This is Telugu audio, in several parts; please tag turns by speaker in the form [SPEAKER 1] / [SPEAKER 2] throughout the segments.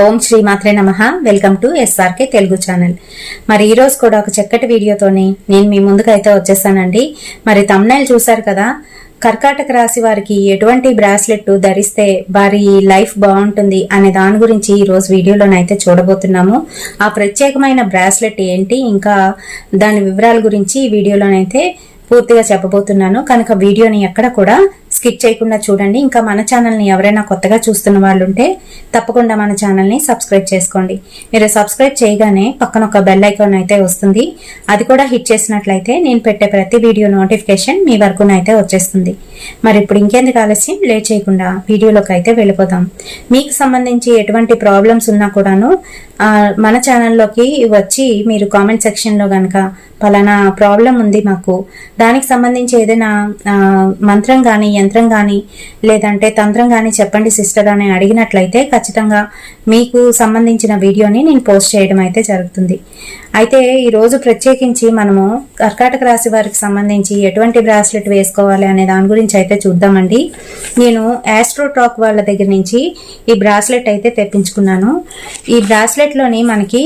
[SPEAKER 1] ఓం శ్రీ మాత్రే నమః. Welcome to SRK Telugu channel. మరి ఈ రోజు కూడా ఒక చక్కటి వీడియోతోని నేను మీ ముందుకైతే వచ్చేసానండి. మరి థంబ్నైల్ చూసారు కదా, కర్కాటక రాశి వారికి ఎటువంటి బ్రాస్లెట్ ధరిస్తే వారి లైఫ్ బాగుంటుంది అనే దాని గురించి ఈ రోజు వీడియోలోనైతే చూడబోతున్నాము. ఆ ప్రత్యేకమైన బ్రాస్లెట్ ఏంటి, ఇంకా దాని వివరాల గురించి ఈ వీడియోలోనైతే పూర్తిగా చెప్పబోతున్నాను. కనుక వీడియోని ఎక్కడ కూడా స్కిప్ చేయకుండా చూడండి. ఇంకా మన ఛానల్ని ఎవరైనా కొత్తగా చూస్తున్న వాళ్ళు ఉంటే తప్పకుండా మన ఛానల్ని సబ్స్క్రైబ్ చేసుకోండి. మీరు సబ్స్క్రైబ్ చేయగానే పక్కన ఒక బెల్ ఐకాన్ అయితే వస్తుంది. అది కూడా హిట్ చేసినట్లయితే నేను పెట్టే ప్రతి వీడియో నోటిఫికేషన్ మీ వరకునైతే వచ్చేస్తుంది. మరి ఇప్పుడు ఇంకెందుకు ఆలస్యం, లేట్ చేయకుండా వీడియోలోకి అయితే వెళ్ళిపోతాం. మీకు సంబంధించి ఎటువంటి ప్రాబ్లమ్స్ ఉన్నా కూడాను మన ఛానల్లోకి వచ్చి మీరు కామెంట్ సెక్షన్లో కనుక పలానా ప్రాబ్లం ఉంది మాకు, దానికి సంబంధించి ఏదైనా మంత్రం కానీ యంత్రం కానీ లేదంటే తంత్రం కానీ చెప్పండి సిస్టర్ అని అడిగినట్లయితే ఖచ్చితంగా మీకు సంబంధించిన వీడియోని నేను పోస్ట్ చేయడం అయితే జరుగుతుంది. అయితే ఈరోజు ప్రత్యేకించి మనము కర్కాటక రాశి వారికి సంబంధించి ఎటువంటి బ్రాస్లెట్ వేసుకోవాలి అనే దాని గురించి అయితే చూద్దామండి. నేను ఆస్ట్రోటాక్ వాళ్ళ దగ్గర నుంచి ఈ బ్రాస్లెట్ అయితే తెప్పించుకున్నాను. ఈ బ్రాస్లెట్లోని మనకి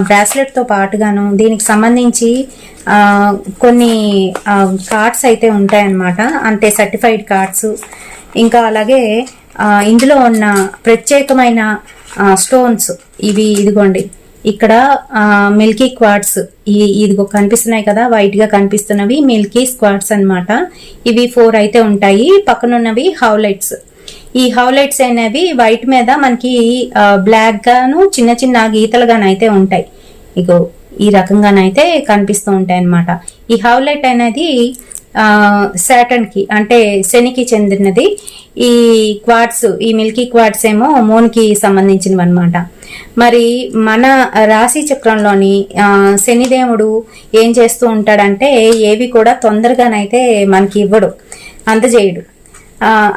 [SPEAKER 1] బ్రాస్లెట్తో పాటుగాను దీనికి సంబంధించి కొన్ని కార్డ్స్ అయితే ఉంటాయన్నమాట, అంటే సర్టిఫైడ్ కార్డ్స్. ఇంకా అలాగే ఇందులో ఉన్న ప్రత్యేకమైన స్టోన్స్ ఇదిగోండి, ఇక్కడ మిల్కీ క్వార్ట్స్ ఇదిగో కనిపిస్తున్నాయి కదా, వైట్ గా కనిపిస్తున్నవి మిల్కీ క్వార్ట్స్ అన్నమాట. ఇవి 4 అయితే ఉంటాయి. పక్కనున్నవి హౌలైట్స్. ఈ హౌలైట్స్ అనేవి వైట్ మీద మనకి బ్లాక్ గాను చిన్న చిన్న గీతలుగానైతే ఉంటాయి. ఇగో ఈ రకంగానైతే కనిపిస్తూ ఉంటాయి అన్నమాట. ఈ హౌలైట్ అనేది సాటర్న్ కి అంటే శనికి చెందినది. ఈ క్వార్ట్స్, ఈ మిల్కీ క్వార్ట్స్ ఏమో మూన్ కి సంబంధించినవి అనమాట. మరి మన రాశి చక్రంలోని శనిదేవుడు ఏం చేస్తూ ఉంటాడంటే ఏవి కూడా తొందరగానైతే మనకి ఇవ్వడు, అందజేయడు.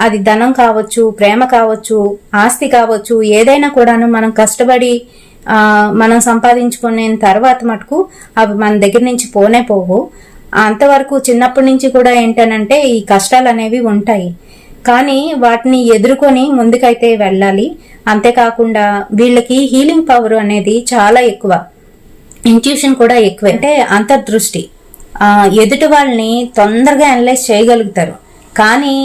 [SPEAKER 1] అది ధనం కావచ్చు, ప్రేమ కావచ్చు, ఆస్తి కావచ్చు, ఏదైనా కూడాను మనం కష్టపడి మనం సంపాదించుకునే తర్వాత మటుకు అవి మన దగ్గర నుంచి పోనే పోవు. అంతవరకు చిన్నప్పటి నుంచి కూడా ఏంటనంటే ఈ కష్టాలు అనేవి ఉంటాయి, కానీ వాటిని ఎదుర్కొని ముందుకైతే వెళ్ళాలి. అంతేకాకుండా వీళ్ళకి హీలింగ్ పవర్ అనేది చాలా ఎక్కువ, ఇంట్యూషన్ కూడా ఎక్కువ, అంటే అంతర్దృష్టి. ఎదుటి వాళ్ళని తొందరగా అనలైజ్ చేయగలుగుతారు. కానీ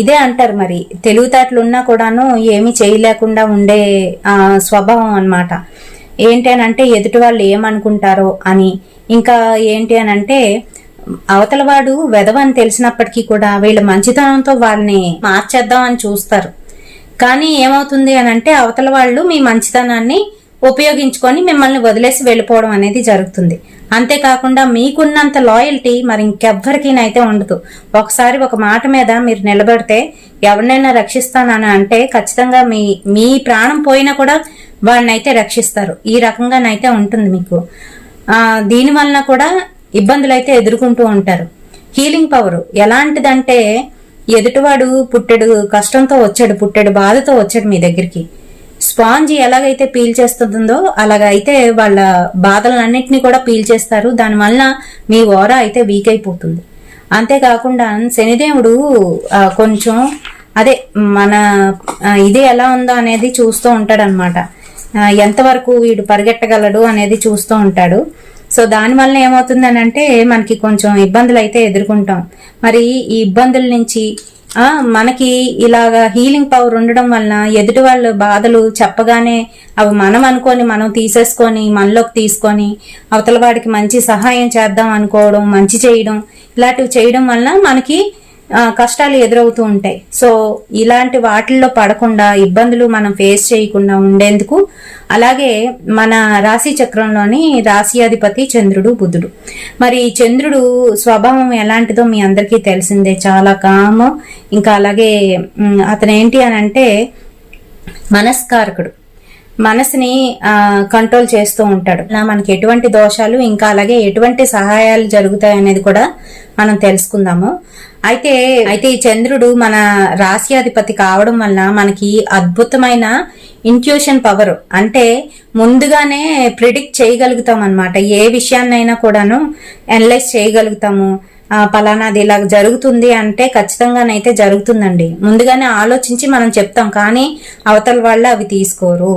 [SPEAKER 1] ఇదే అంటారు, మరి తెలివితేటలు ఉన్నా కూడాను ఏమీ చేయలేకుండా ఉండే స్వభావం అన్నమాట. ఏంటి అని అంటే ఎదుటి వాళ్ళు ఏమనుకుంటారో అని. ఇంకా ఏంటి అని అంటే అవతల వాడు వెధవని తెలిసినప్పటికీ కూడా వీళ్ళ మంచితనంతో వాళ్ళని మార్చేద్దాం అని చూస్తారు. కానీ ఏమవుతుంది అని అంటే అవతల వాళ్ళు మీ మంచితనాన్ని ఉపయోగించుకొని మిమ్మల్ని వదిలేసి వెళ్ళిపోవడం అనేది జరుగుతుంది. అంతేకాకుండా మీకున్నంత లాయల్టీ మరి ఇంకెవ్వరికైతే ఉండదు. ఒకసారి ఒక మాట మీద మీరు నిలబడితే ఎవరినైనా రక్షిస్తానని అంటే ఖచ్చితంగా మీ ప్రాణం పోయినా కూడా వాడినైతే రక్షిస్తారు. ఈ రకంగానైతే ఉంటుంది మీకు. దీని వలన కూడా ఇబ్బందులు అయితే ఎదుర్కొంటూ ఉంటారు. హీలింగ్ పవర్ ఎలాంటిదంటే ఎదుటివాడు పుట్టెడు కష్టంతో వచ్చాడు, పుట్టెడు బాధతో వచ్చాడు మీ దగ్గరికి. స్పాంజ్ ఎలాగైతే పీల్ చేస్తుందో అలాగైతే వాళ్ళ బాధలన్నింటినీ కూడా పీల్ చేస్తారు. దానివల్ల మీ ఓరా అయితే వీక్ అయిపోతుంది. అంతేకాకుండా శనిదేవుడు కొంచెం అదే మన ఇది ఎలా ఉందో అనేది చూస్తూ ఉంటాడు అనమాట. ఎంతవరకు వీడు పరిగెట్టగలడు అనేది చూస్తూ ఉంటాడు. సో దానివల్ల ఏమవుతుందని అంటే మనకి కొంచెం ఇబ్బందులు అయితే ఎదుర్కొంటాం. మరి ఈ ఇబ్బందుల నుంచి మనకి ఇలాగా హీలింగ్ పవర్ ఉండడం వలన ఎదుటి వాళ్ళ బాధలు చెప్పగానే అవి మనం అనుకొని మనం తీసేసుకొని మనలోకి తీసుకొని అవతల వాడికి మంచి సహాయం చేద్దాం అనుకోవడం, మంచి చేయడం, ఇలాంటివి చేయడం వలన మనకి కష్టాలు ఎదురవుతూ ఉంటాయి. సో ఇలాంటి వాటిల్లో పడకుండా ఇబ్బందులు మనం ఫేస్ చేయకుండా ఉండేందుకు, అలాగే మన రాశి చక్రంలోని రాశియాధిపతి చంద్రుడు, బుధుడు. మరి చంద్రుడు స్వభావం ఎలాంటిదో మీ అందరికీ తెలిసిందే, చాలా కాము. ఇంకా అలాగే అతను ఏంటి అని అంటే మనస్కారకుడు, మనసుని కంట్రోల్ చేస్తూ ఉంటాడు. మనకి ఎటువంటి దోషాలు ఇంకా అలాగే ఎటువంటి సహాయాలు జరుగుతాయి అనేది కూడా మనం తెలుసుకుందాము. అయితే ఈ చంద్రుడు మన రాశియాధిపతి కావడం వలన మనకి అద్భుతమైన ఇంట్యూషన్ పవర్, అంటే ముందుగానే ప్రిడిక్ట్ చేయగలుగుతాం అన్నమాట. ఏ విషయాన్నైనా కూడాను అనలైజ్ చేయగలుగుతాము. పలానాది ఇలా జరుగుతుంది అంటే ఖచ్చితంగానైతే జరుగుతుందండి. ముందుగానే ఆలోచించి మనం చెప్తాం, కానీ అవతల వాళ్ళు అవి తీసుకోరు.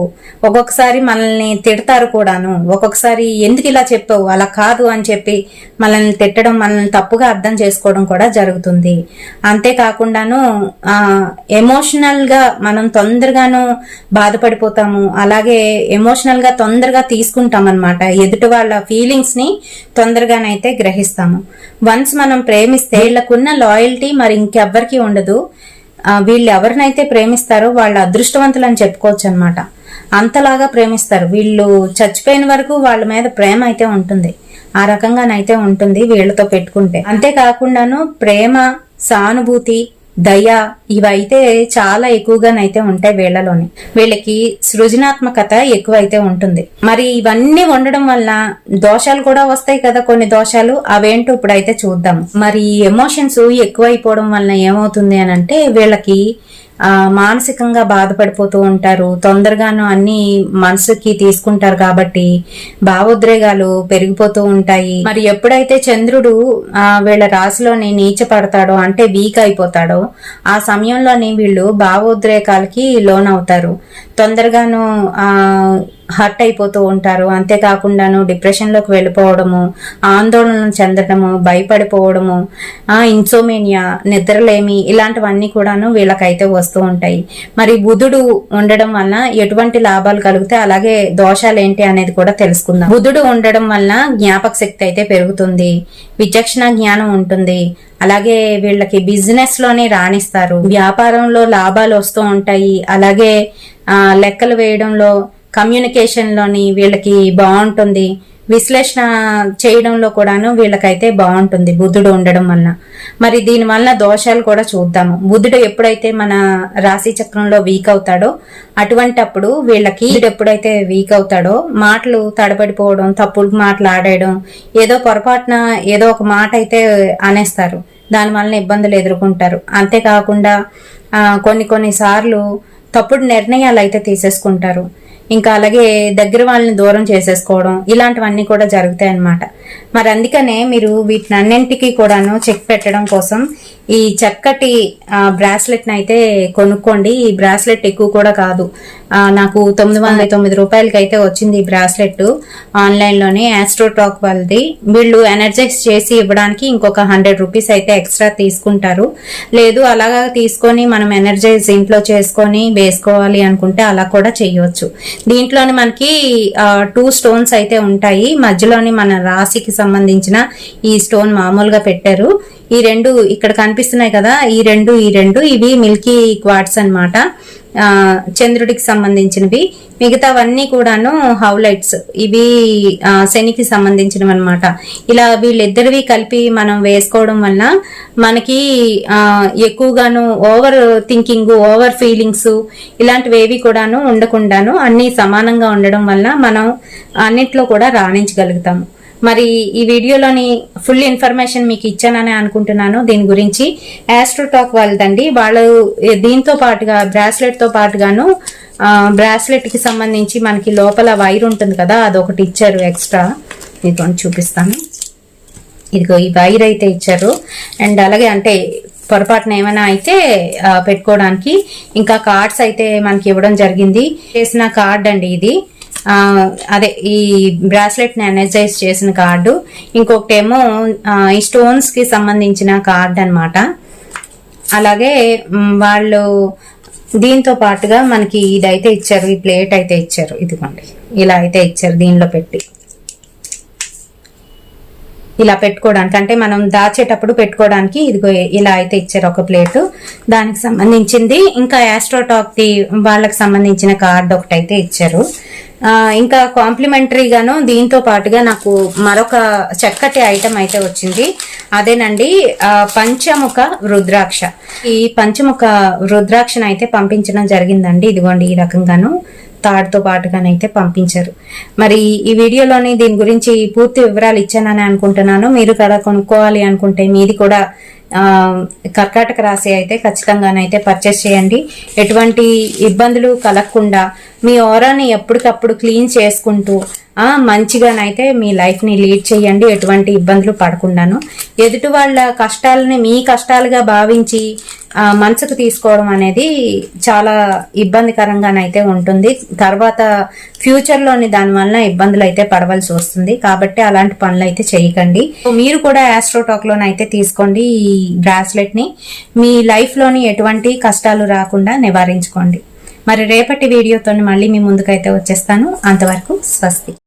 [SPEAKER 1] ఒక్కొక్కసారి మనల్ని తిడతారు కూడాను. ఒక్కొక్కసారి ఎందుకు ఇలా చెప్పావు, అలా కాదు అని చెప్పి మనల్ని తిట్టడం, మనల్ని తప్పుగా అర్థం చేసుకోవడం కూడా జరుగుతుంది. అంతేకాకుండాను ఎమోషనల్ గా మనం తొందరగాను బాధపడిపోతాము. అలాగే ఎమోషనల్ గా తొందరగా తీసుకుంటాం అన్నమాట. ఎదుటి వాళ్ళ ఫీలింగ్స్ ని తొందరగానైతే గ్రహిస్తాము. వన్స్ మనం ప్రేమిస్తే వీళ్ళకున్న లాయల్టీ మరి ఇంకెవ్వరికి ఉండదు. వీళ్ళు ఎవరినైతే ప్రేమిస్తారో వాళ్ళు అదృష్టవంతులు అని చెప్పుకోవచ్చు అనమాట. అంతలాగా ప్రేమిస్తారు వీళ్ళు. చచ్చిపోయిన వరకు వాళ్ళ మీద ప్రేమ అయితే ఉంటుంది. ఆ రకంగానైతే ఉంటుంది వీళ్ళతో పెట్టుకుంటే. అంతేకాకుండాను ప్రేమ, సానుభూతి, దయ ఇవైతే చాలా ఎక్కువగానైతే ఉంటాయి వీళ్ళలోని. వీళ్ళకి సృజనాత్మకత ఎక్కువైతే ఉంటుంది. మరి ఇవన్నీ ఉండడం వల్ల దోషాలు కూడా వస్తాయి కదా, కొన్ని దోషాలు. అవేంటో ఇప్పుడైతే చూద్దాం. మరి ఎమోషన్స్ ఎక్కువైపోవడం వల్ల ఏమవుతుంది అని అంటే వీళ్ళకి మానసికంగా బాధపడిపోతూ ఉంటారు. తొందరగాను అన్ని మనసుకి తీసుకుంటారు కాబట్టి భావోద్రేగాలు పెరిగిపోతూ ఉంటాయి. మరి ఎప్పుడైతే చంద్రుడు వీళ్ళ రాశిలోని నీచ పడతాడో అంటే వీక్ అయిపోతాడో ఆ సమయంలోని వీళ్ళు భావోద్రేకాలకి లోనవుతారు. తొందరగాను హర్ట్ అయిపోతూ ఉంటారు. అంతేకాకుండాను డిప్రెషన్ లోకి వెళ్ళిపోవడము, ఆందోళన చెందడము, భయపడిపోవడము, ఇన్సోమేనియా, నిద్రలేమి, ఇలాంటివన్నీ కూడాను వీళ్ళకైతే వస్తూ ఉంటాయి. మరి బుధుడు ఉండడం వల్ల ఎటువంటి లాభాలు కలుగుతాయి, అలాగే దోషాలు ఏంటి అనేది కూడా తెలుసుకుందాం. బుధుడు ఉండడం వల్ల జ్ఞాపక శక్తి అయితే పెరుగుతుంది, విచక్షణ జ్ఞానం ఉంటుంది. అలాగే వీళ్ళకి బిజినెస్ లోనే రాణిస్తారు, వ్యాపారంలో లాభాలు వస్తూ ఉంటాయి. అలాగే లెక్కలు వేయడంలో, కమ్యూనికేషన్ లోని వీళ్ళకి బాగుంటుంది. విశ్లేషణ చేయడంలో కూడాను వీళ్ళకైతే బాగుంటుంది బుధుడు ఉండడం వల్ల. మరి దీని వల్ల దోషాలు కూడా చూద్దాము. బుధుడు ఎప్పుడైతే మన రాశి చక్రంలో వీక్ అవుతాడో అటువంటి అప్పుడు వీళ్ళకి ఎప్పుడైతే వీక్ అవుతాడో మాటలు తడబడిపోవడం, తప్పుడు మాటలు ఆడేయడం, ఏదో పొరపాటున ఏదో ఒక మాట అయితే అనేస్తారు. దానివల్ల ఇబ్బందులు ఎదుర్కొంటారు. అంతేకాకుండా కొన్ని సార్లు తప్పుడు నిర్ణయాలు అయితే తీసేసుకుంటారు. ఇంకా అలాగే దగ్గర వాళ్ళని దూరం చేసేసుకోవడం, ఇలాంటివన్నీ కూడా జరుగుతాయి అన్నమాట. మరి అందుకనే మీరు వీటినన్నింటికి కూడాను చెక్ పెట్టడం కోసం ఈ చక్కటి బ్రాస్లెట్ ని అయితే కొనుక్కోండి. ఈ బ్రాస్లెట్ ఎక్కువ కూడా కాదు, నాకు 909 రూపాయలకి అయితే వచ్చింది ఈ బ్రాస్లెట్ ఆన్లైన్ లోనే. ఆస్ట్రోటాక్ వాళ్ళది. వీళ్ళు ఎనర్జైజ్ చేసి ఇవ్వడానికి ఇంకొక 100 రూపీస్ అయితే ఎక్స్ట్రా తీసుకుంటారు. లేదు అలాగా తీసుకొని మనం ఎనర్జైజ్ ఇంట్లో చేసుకొని వేసుకోవాలి అనుకుంటే అలా కూడా చేయవచ్చు. దీంట్లోని మనకి 2 స్టోన్స్ అయితే ఉంటాయి. మధ్యలోని మన రాశికి సంబంధించిన ఈ స్టోన్ మామూలుగా పెట్టారు. ఈ 2 ఇక్కడ కనిపిస్తున్నాయి కదా, ఈ రెండు ఇవి మిల్కీ క్వార్ట్స్ అన్నమాట, చంద్రుడికి సంబంధించినవి. మిగతావన్నీ కూడాను హౌలైట్స్, ఇవి శనికి సంబంధించినవి అనమాట. ఇలా వీళ్ళిద్దరివి కలిపి మనం వేసుకోవడం వల్ల మనకి ఎక్కువగాను ఓవర్ థింకింగ్, ఓవర్ ఫీలింగ్స్ ఇలాంటివి ఏవి కూడాను ఉండకుండాను అన్ని సమానంగా ఉండడం వల్ల మనం అన్నిట్లో కూడా రాణించగలుగుతాము. మరి ఈ వీడియోలోని ఫుల్ ఇన్ఫర్మేషన్ మీకు ఇచ్చానని అనుకుంటున్నాను. దీని గురించి ఆస్ట్రోటాక్ వాళ్ళదండి. వాళ్ళు దీంతో పాటుగా బ్రాస్లెట్ తో పాటుగాను బ్రాస్లెట్ కి సంబంధించి మనకి లోపల వైర్ ఉంటుంది కదా, అదొకటి ఇచ్చారు ఎక్స్ట్రా. ఇదిగోండి చూపిస్తాను. ఇదిగో ఈ వైర్ అయితే ఇచ్చారు. అండ్ అలాగే అంటే పొరపాటున ఏమైనా అయితే పెట్టుకోవడానికి ఇంకా కార్డ్స్ అయితే మనకి ఇవ్వడం జరిగింది. చేసిన కార్డ్ అండి ఇది. అదే ఈ బ్రాస్లెట్ ని ఎనర్జైజ్ చేసిన కార్డు. ఇంకొకటేమో ఈ స్టోన్స్ కి సంబంధించిన కార్డ్ అన్నమాట. అలాగే వాళ్ళు దీంతో పాటుగా మనకి ఇదైతే ఇచ్చారు, ఈ ప్లేట్ అయితే ఇచ్చారు. ఇదిగోండి ఇలా అయితే ఇచ్చారు. దీనిలో పెట్టి ఇలా పెట్టుకోవడానికి, అంటే మనం దాచేటప్పుడు పెట్టుకోవడానికి ఇదిగో ఇలా అయితే ఇచ్చారు ఒక ప్లేటు, దానికి సంబంధించింది. ఇంకా ఆస్ట్రోటాక్ ది వాళ్ళకి సంబంధించిన కార్డ్ ఒకటి అయితే ఇచ్చారు. ఇంకా కాంప్లిమెంటరీగాను దీంతో పాటుగా నాకు మరొక చక్కటి ఐటమ్ అయితే వచ్చింది. అదేనండి పంచముఖ రుద్రాక్ష. ఈ పంచముఖ రుద్రాక్షను అయితే పంపించడం జరిగిందండి. ఇదిగోండి ఈ రకంగాను తాడుతో పాటుగానైతే పంపించారు. మరి ఈ వీడియోలోని దీని గురించి పూర్తి వివరాలు ఇచ్చానని అనుకుంటున్నాను. మీరు కూడా కొనుక్కోవాలి అనుకుంటే మీది కూడా కర్కాటక రాశి అయితే ఖచ్చితంగానైతే పర్చేస్ చేయండి. ఎటువంటి ఇబ్బందులు కలగకుండా మీ ఓరాని ఎప్పటికప్పుడు క్లీన్ చేసుకుంటూ మంచిగానైతే మీ లైఫ్ ని లీడ్ చేయండి. ఎటువంటి ఇబ్బందులు పడకుండాను. ఎదుటి వాళ్ళ కష్టాలని మీ కష్టాలుగా భావించి మనసుకు తీసుకోవడం అనేది చాలా ఇబ్బందికరంగానైతే ఉంటుంది. తర్వాత ఫ్యూచర్ లోని దానివల్ల ఇబ్బందులు అయితే పడవలసి వస్తుంది. కాబట్టి అలాంటి పనులు అయితే చేయకండి. మీరు కూడా ఆస్ట్రోటాక్ లోనైతే తీసుకోండి ఈ బ్రాస్లెట్ ని. మీ లైఫ్ లోని ఎటువంటి కష్టాలు రాకుండా నివారించుకోండి. మరి రేపటి వీడియోతో మళ్ళీ మీ ముందుకైతే వచ్చేస్తాను. అంతవరకు స్వస్తి.